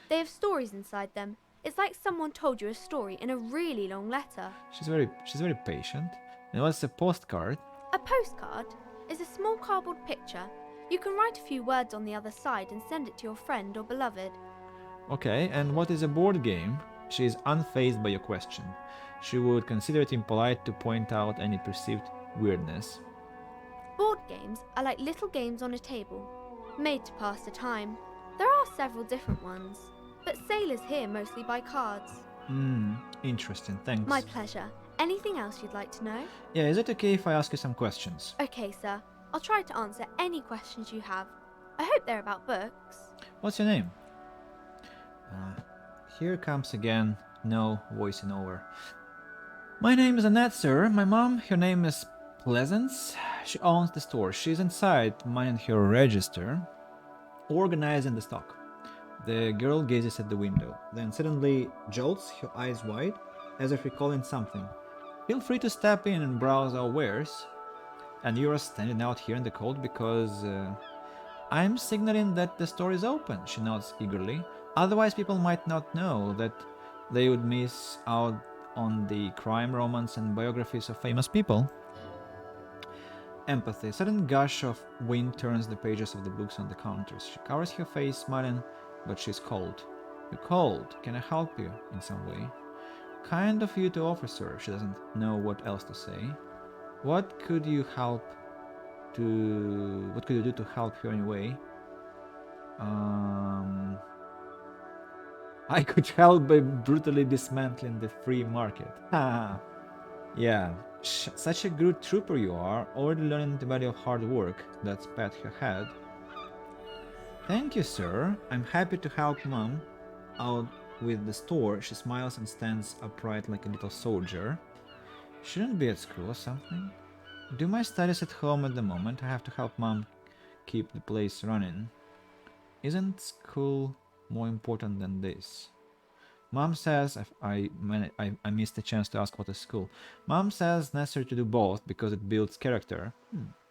S5: They have stories inside them. It's like someone told you a story in a really long letter.
S1: She's very patient. And what's a postcard?
S5: A postcard is a small cardboard picture. You can write a few words on the other side and send it to your friend or beloved.
S1: Okay, and what is a board game? She is unfazed by your question. She would consider it impolite to point out any perceived weirdness.
S5: Board games are like little games on a table, made to pass the time. There are several different ones, but sailors here mostly buy cards.
S1: Interesting, thanks.
S5: My pleasure. Anything else you'd like to know?
S1: Yeah, is it okay if I ask you some questions?
S5: Okay, sir. I'll try to answer any questions you have. I hope they're about books.
S1: What's your name? Here comes again, no voicing over. My name is Annette, sir. My mom, her name is Pleasance. She owns the store. She's inside, minding her register, organizing the stock. The girl gazes at the window, then suddenly jolts, her eyes wide, as if recalling something. Feel free to step in and browse our wares. And you are standing out here in the cold because I'm signaling that the store is open, she nods eagerly. Otherwise people might not know that they would miss out on the crime, romance and biographies of famous people. Empathy. A sudden gush of wind turns the pages of the books on the counters. She covers her face, smiling, but she's cold. You're cold. Can I help you in some way? Kind of you to offer, sir. She doesn't know what else to say. What could you do to help her anyway? I could help by brutally dismantling the free market. Yeah, such a good trooper you are, already learning the value of hard work. That's pat her head. Thank you, sir. I'm happy to help Mom out with the store. She smiles and stands upright like a little soldier. Shouldn't be at school or something? Do my studies at home at the moment. I have to help Mom keep the place running. Isn't school more important than this? Mom says I missed the chance to ask what is school. Mom says necessary to do both because it builds character.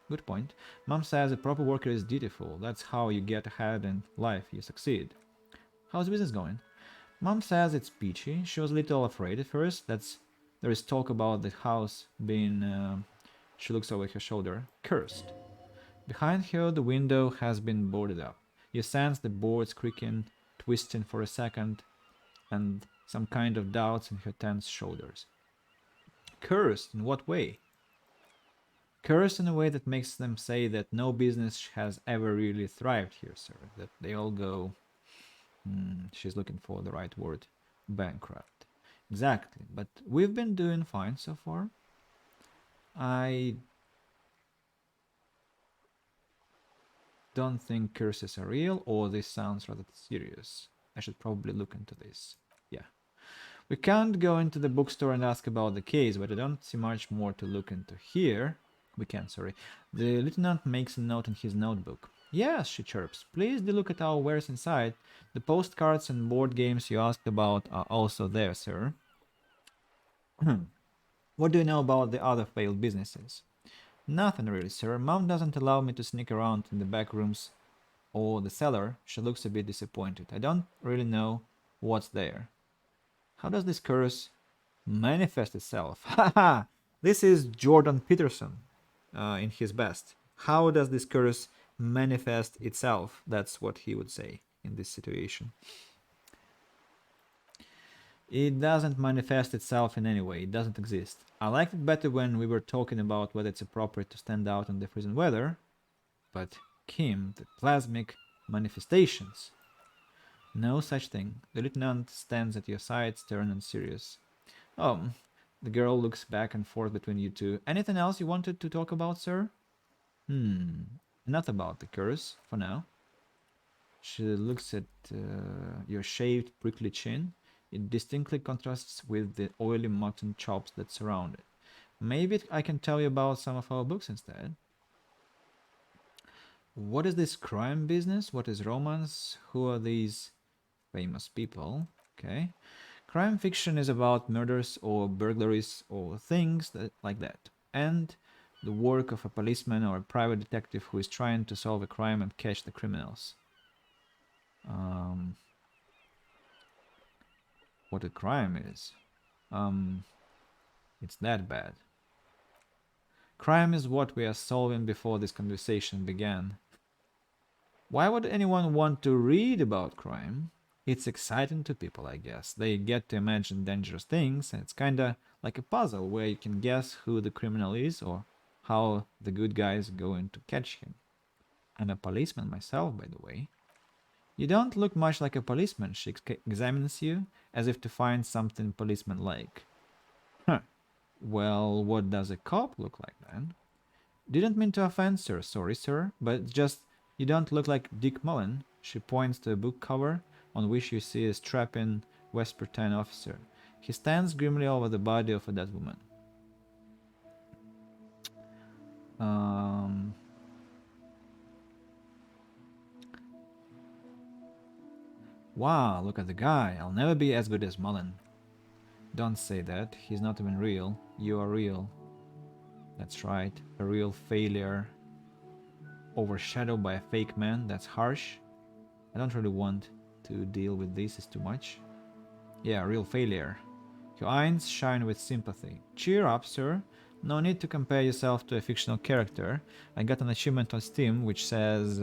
S1: Good point. Mom says a proper worker is dutiful. That's how you get ahead in life. You succeed. How's business going? Mom says it's peachy. She was a little afraid at first. There is talk about the house being... she looks over her shoulder. Cursed. Behind her, the window has been boarded up. You sense the boards creaking, twisting for a second, and some kind of doubts in her tense shoulders. Cursed? In what way? Cursed in a way that makes them say that no business has ever really thrived here, sir. That they all go... she's looking for the right word. Bankrupt. Exactly, but we've been doing fine so far. I don't think curses are real, or this sounds rather serious. I should probably look into this. Yeah. We can't go into the bookstore and ask about the case, but I don't see much more to look into here. We can, sorry. The lieutenant makes a note in his notebook. Yes, she chirps. Please do look at our wares inside. The postcards and board games you asked about are also there, sir. What do you know about the other failed businesses? Nothing really, sir. Mom doesn't allow me to sneak around in the back rooms or the cellar. She looks a bit disappointed. I don't really know what's there. How does this curse manifest itself? Haha! This is Jordan Peterson in his best. How does this curse manifest itself? That's what he would say in this situation. It doesn't manifest itself in any way. It doesn't exist. I liked it better when we were talking about whether it's appropriate to stand out in the freezing weather. But Kim, the plasmic manifestations. No such thing. The lieutenant stands at your side, stern and serious. Oh, the girl looks back and forth between you two. Anything else you wanted to talk about, sir? Not about the curse, for now. She looks at your shaved, prickly chin. It distinctly contrasts with the oily mutton chops that surround it. Maybe I can tell you about some of our books instead. What is this crime business? What is romance? Who are these famous people? Okay. Crime fiction is about murders or burglaries or things like that. And the work of a policeman or a private detective who is trying to solve a crime and catch the criminals. What a crime is. It's that bad. Crime is what we are solving before this conversation began. Why would anyone want to read about crime? It's exciting to people, I guess. They get to imagine dangerous things, and it's kinda like a puzzle where you can guess who the criminal is or how the good guys are going to catch him. I'm a policeman myself, by the way. You don't look much like a policeman. She examines you as if to find something policeman-like. Huh. Well, what does a cop look like then? Didn't mean to offend, sir. Sorry, sir. But just, you don't look like Dick Mullen. She points to a book cover on which you see a strapping Vespertine officer. He stands grimly over the body of a dead woman. Wow, look at the guy. I'll never be as good as Mullen. Don't say that. He's not even real. You are real. That's right. A real failure. Overshadowed by a fake man. That's harsh. I don't really want to deal with this. It's too much. Yeah, real failure. Your eyes shine with sympathy. Cheer up, sir. No need to compare yourself to a fictional character. I got an achievement on Steam which says...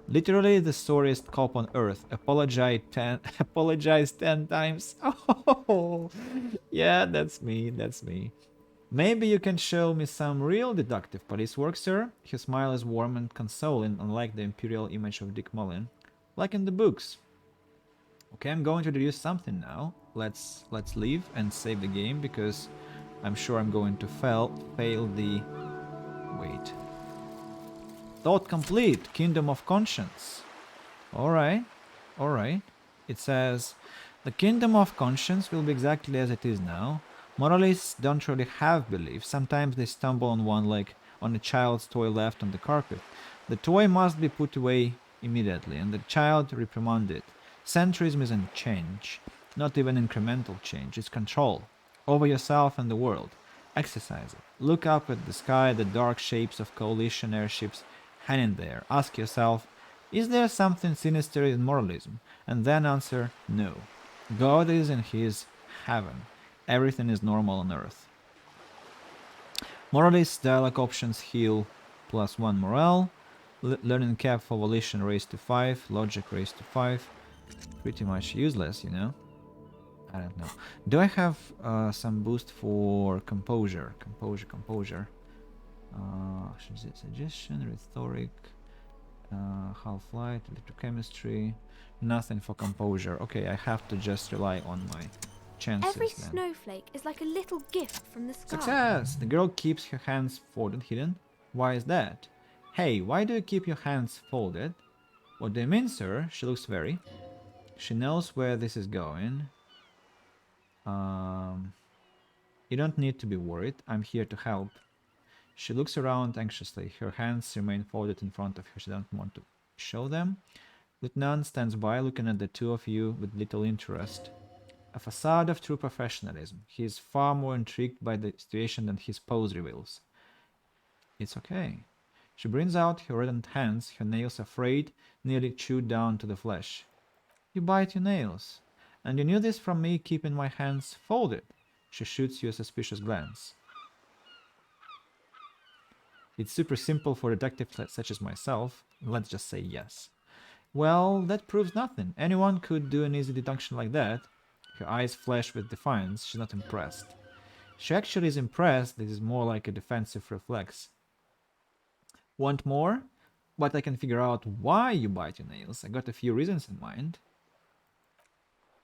S1: literally the sorriest cop on earth. Apologize 10 times. Oh, yeah, that's me. That's me. Maybe you can show me some real deductive police work, sir? His smile is warm and consoling, unlike the imperial image of Dick Mullen. Like in the books. Okay, I'm going to introduce something now. Let's leave and save the game, because I'm sure I'm going to fail the... Wait. Thought complete. Kingdom of Conscience. Alright. Alright. It says... The Kingdom of Conscience will be exactly as it is now. Moralists don't really have beliefs. Sometimes they stumble on one, like on a child's toy left on the carpet. The toy must be put away immediately, and the child reprimanded. Centrism isn't change, not even incremental change. It's control over yourself and the world. Exercise it. Look up at the sky, the dark shapes of coalition airships hanging there. Ask yourself, is there something sinister in moralism? And then answer, no. God is in his heaven. Everything is normal on Earth. Moralists, dialogue options, heal +1 morale. Learning cap for volition raised to 5. Logic raised to 5. Pretty much useless, you know. I don't know. Do I have some boost for composure? Composure. Suggestion, rhetoric, half-light, electrochemistry. Nothing for composure. Okay, I have to just rely on my chances.
S5: Every
S1: then.
S5: snowflake is like a little gift from the sky.
S1: Success! The girl keeps her hands folded hidden. Why is that? Hey, why do you keep your hands folded? What do you mean, sir? She looks very... She knows where this is going. You don't need to be worried. I'm here to help. She looks around anxiously. Her hands remain folded in front of her. She doesn't want to show them. Lieutenant stands by, looking at the two of you with little interest. A facade of true professionalism. He is far more intrigued by the situation than his pose reveals. It's okay. She brings out her reddened hands, her nails afraid, nearly chewed down to the flesh. You bite your nails. And you knew this from me keeping my hands folded. She shoots you a suspicious glance. It's super simple for a detective such as myself. Let's just say yes. Well, that proves nothing. Anyone could do an easy deduction like that. Her eyes flash with defiance. She's not impressed. She actually is impressed. This is more like a defensive reflex. Want more? But I can figure out why you bite your nails. I got a few reasons in mind.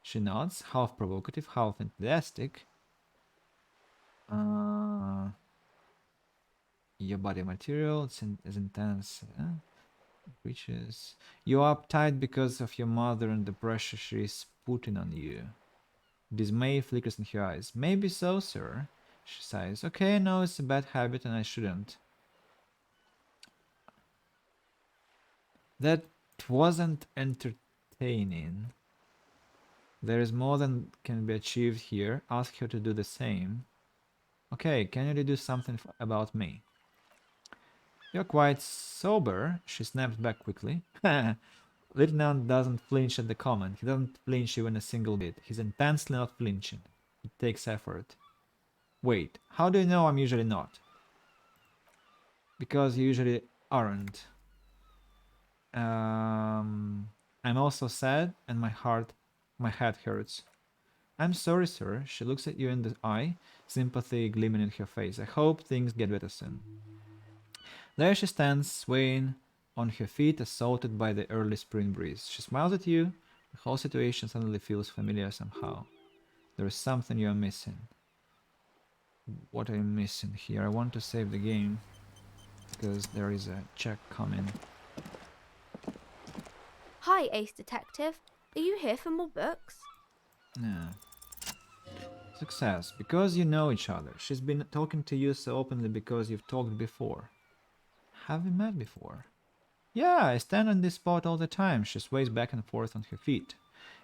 S1: She nods, half provocative, half enthusiastic. Your body material is intense. Reaches. You're uptight because of your mother and the pressure she's putting on you. Dismay flickers in her eyes. Maybe so, sir. She sighs. Okay, I know it's a bad habit and I shouldn't. That wasn't entertaining. There is more than can be achieved here. Ask her to do the same. Okay, can you do something about me? You're quite sober, she snaps back quickly. Lieutenant doesn't flinch at the comment. He doesn't flinch even a single bit. He's intensely not flinching. It takes effort. Wait, how do you know I'm usually not? Because you usually aren't. I'm also sad and my head hurts. I'm sorry, sir. She looks at you in the eye, sympathy gleaming in her face. I hope things get better soon. There she stands, swaying on her feet, assaulted by the early spring breeze. She smiles at you. The whole situation suddenly feels familiar somehow. There is something you are missing. What are you missing here? I want to save the game, because there is a check coming.
S5: Hi, Ace Detective. Are you here for more books?
S1: Yeah. Success. Because you know each other. She's been talking to you so openly because you've talked before. Have we met before? Yeah, I stand on this spot all the time. She sways back and forth on her feet.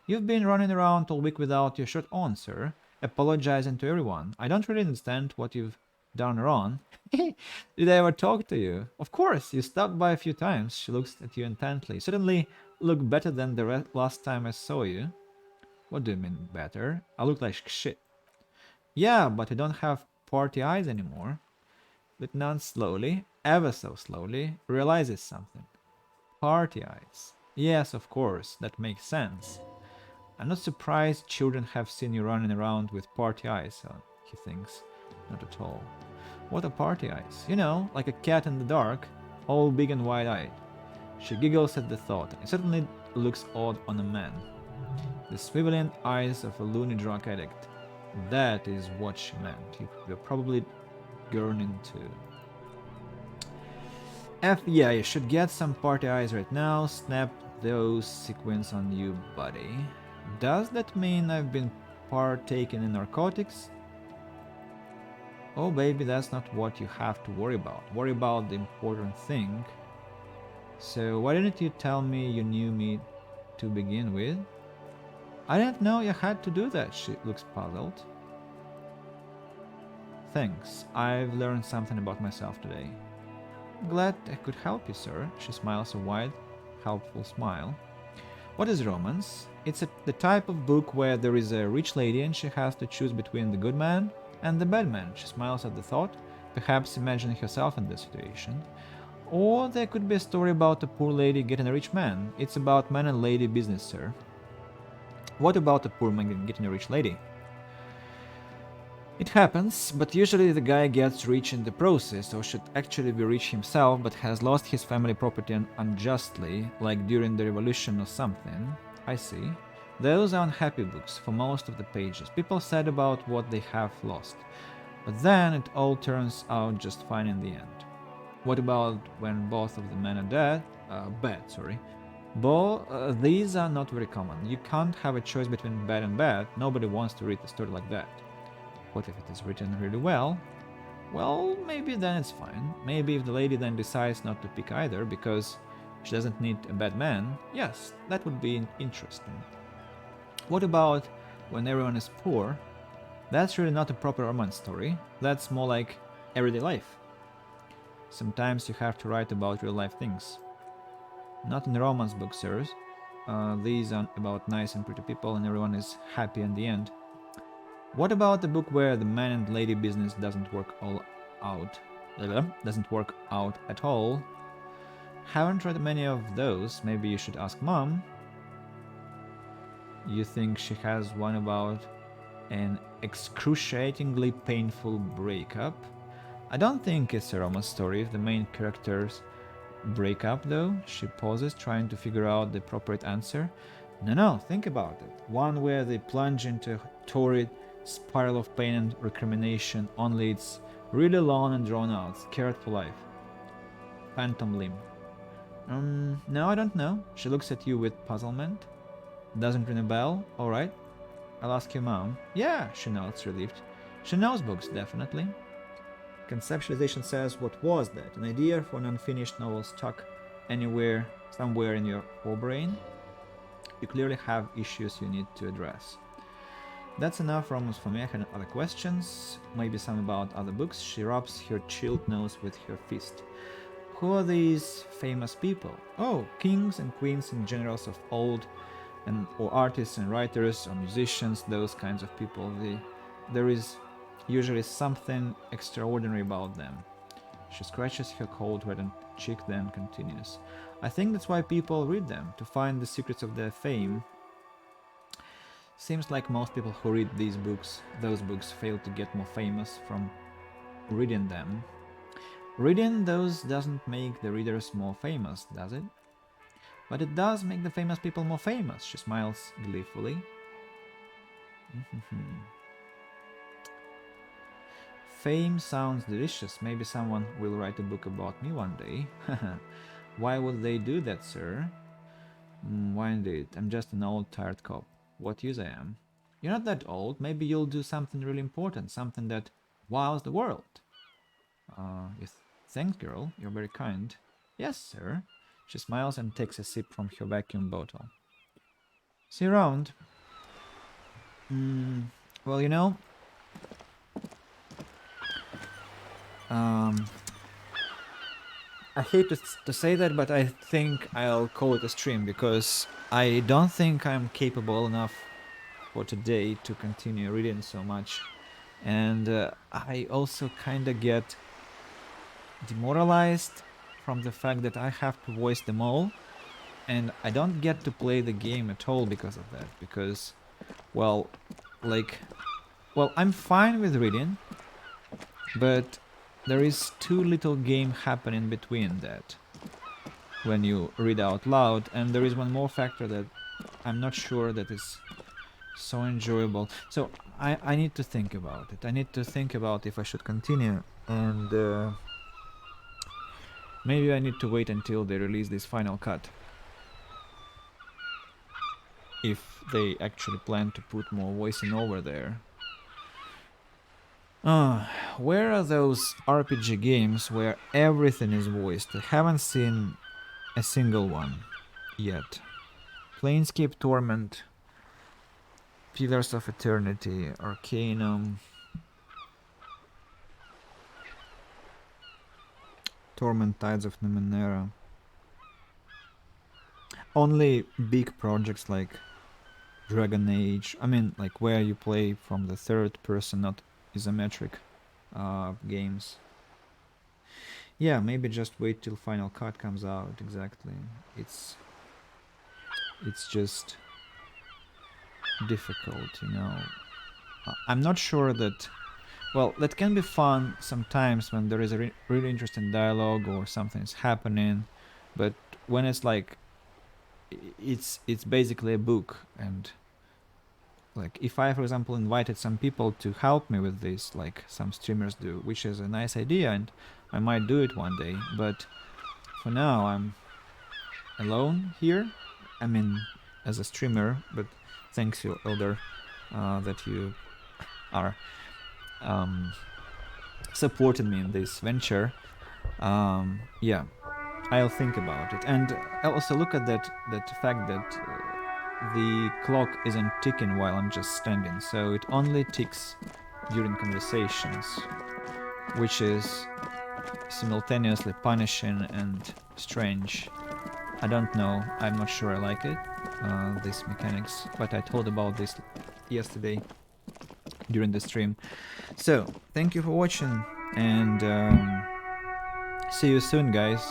S1: You've been running around all week without your shirt on, sir. Apologizing to everyone. I don't really understand what you've done wrong. Did I ever talk to you? Of course, you stopped by a few times. She looks at you intently. You certainly look better than the last time I saw you. What do you mean better? I look like shit. Yeah, but you don't have party eyes anymore. Lieutenant slowly, ever so slowly, realizes something. Party eyes. Yes, of course, that makes sense. I'm not surprised children have seen you running around with party eyes on, he thinks. Not at all. What are party eyes? You know, like a cat in the dark, all big and wide-eyed. She giggles at the thought. It certainly looks odd on a man. The swiveling eyes of a loony drug addict. That is what she meant. You're probably gurning too. Yeah, you should get some party eyes right now. Snap those sequins on you, buddy. Does that mean I've been partaking in narcotics? Oh baby, that's not what you have to worry about. Worry about the important thing. So why didn't you tell me you knew me to begin with? I didn't know you had to do that. She looks puzzled. Thanks. I've learned something about myself today. Glad I could help you, sir. She smiles a wide, helpful smile. What is romance? It's the type of book where there is a rich lady and she has to choose between the good man and the bad man. She smiles at the thought, perhaps imagining herself in this situation. Or there could be a story about a poor lady getting a rich man. It's about man and lady business, sir. What about a poor man getting a rich lady? It happens, but usually the guy gets rich in the process, or should actually be rich himself, but has lost his family property unjustly, like during the revolution or something. I see. Those are unhappy books for most of the pages. People sad about what they have lost. But then it all turns out just fine in the end. What about when both of the men are dead? Bad, sorry. These are not very common. You can't have a choice between bad and bad. Nobody wants to read a story like that. What if it is written really well? Well, maybe then it's fine. Maybe if the lady then decides not to pick either because she doesn't need a bad man, yes, that would be interesting. What about when everyone is poor? That's really not a proper romance story. That's more like everyday life. Sometimes you have to write about real life things. Not in romance books, sirs. These are about nice and pretty people and everyone is happy in the end. What about a book where the man and lady business doesn't work out at all? Haven't read many of those. Maybe you should ask Mom. You think she has one about an excruciatingly painful breakup? I don't think it's a romance story if the main characters break up though. She pauses, trying to figure out the appropriate answer. No, think about it. One where they plunge into a torrid spiral of pain and recrimination, only it's really long and drawn out, scared for life. Phantom Limb. No, I don't know. She looks at you with puzzlement. Doesn't ring a bell? Alright. I'll ask your mom. Yeah, she nods, relieved. She knows books, definitely. Conceptualization says, what was that? An idea for an unfinished novel stuck somewhere in your forebrain? You clearly have issues you need to address. That's enough romance for me. I had other questions, maybe some about other books. She rubs her chilled nose with her fist. Who are these famous people? Oh, kings and queens and generals of old, or artists and writers or musicians, those kinds of people. There is usually something extraordinary about them. She scratches her cold reddened cheek, then continues. I think that's why people read them, to find the secrets of their fame. Seems like most people who read those books, fail to get more famous from reading them. Reading those doesn't make the readers more famous, does it? But it does make the famous people more famous, she smiles gleefully. Fame sounds delicious. Maybe someone will write a book about me one day. Why would they do that, sir? Why indeed? I'm just an old, tired cop. What use I am? You're not that old. Maybe you'll do something really important, something that wows the world. Thanks, girl. You're very kind. Yes, sir. She smiles and takes a sip from her vacuum bottle. See you around. Well, you know, I hate to say that, but I think I'll call it a stream because I don't think I'm capable enough for today to continue reading so much. And I also kind of get demoralized from the fact that I have to voice them all, and I don't get to play the game at all because of that. Because, well, I'm fine with reading, but there is too little game happening between that when you read out loud, and there is one more factor that I'm not sure that is so enjoyable. So I need to think about it. I need to think about if I should continue, and maybe I need to wait until they release this final cut. If they actually plan to put more voicing over there. Where are those RPG games where everything is voiced? I haven't seen a single one yet. Planescape Torment, Pillars of Eternity, Arcanum, Torment Tides of Numenera. Only big projects like Dragon Age, I mean, like where you play from the third person, not isometric games. Yeah, maybe just wait till Final Cut comes out. Exactly. It's just difficult, you know. I'm not sure that. Well, that can be fun sometimes when there is a really interesting dialogue or something is happening, but when it's like it's basically a book, and like if I, for example, invited some people to help me with this, like some streamers do, which is a nice idea, and I might do it one day, but for now I'm alone here. I mean, as a streamer, but thanks you, Elder, that you are supporting me in this venture. Yeah, I'll think about it, and I also look at that fact that the clock isn't ticking while I'm just standing, so it only ticks during conversations, which is simultaneously punishing and strange. I don't know, I'm not sure I like it, these mechanics, but I told about this yesterday during the stream. So, thank you for watching, and see you soon, guys,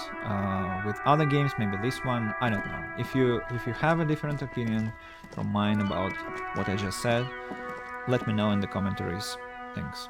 S1: with other games, maybe this one, I don't know. If you have a different opinion from mine about what I just said, let me know in the commentaries. Thanks.